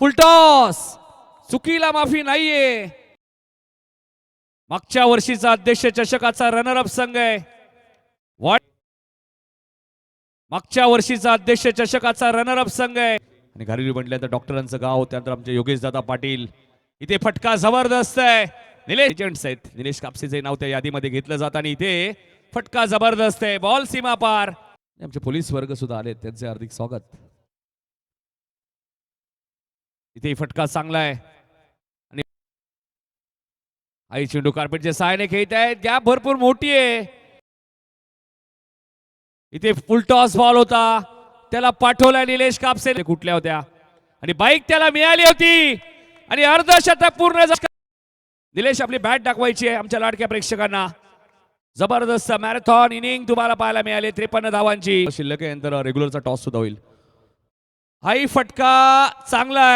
Full toss चुकीला माफी नाहीये. मागच्या वर्षीचा अध्यक्ष चषकाचा रनर अप संघ आहे. मागच्या वर्षीचा अध्यक्ष चषकाचा रनर अप संघ आहे. आणि घारीली म्हटल्यानंतर डॉक्टरांचं गाव, त्यानंतर आमचे योगेश दादा पाटील. इथे फटका जबरदस्त आहे. निलेश एजंट्स आहेत, निलेश कापसेचे नाव त्या यादीमध्ये घेतलं जातं आणि इथे फटका जबरदस्त आहे. बॉल सीमा पार. आमचे पोलीस वर्ग सुद्धा आले, त्यांचे हार्दिक स्वागत. इथे फटका चांगला आहे आणि आई चेंडू कार्पेटच्या सहाय्याने खेळत आहेत. गॅप भरपूर मोठी आहे. इथे फुल टॉस बॉल होता, त्याला पाठवला निलेश कापसे. कुठल्या होत्या आणि बाईक त्याला मिळाली होती आणि अर्धशतक पूर्ण. निलेश आपली बॅट दाखवायची आहे आमच्या लाडक्या प्रेक्षकांना. जबरदस्त मॅरेथॉन इनिंग तुम्हाला पाहायला मिळाले. 53 धावांची शिल्लक आहे. नंतर रेग्युलरचा टॉस सुद्धा होईल. हाही फटका चांगला आहे.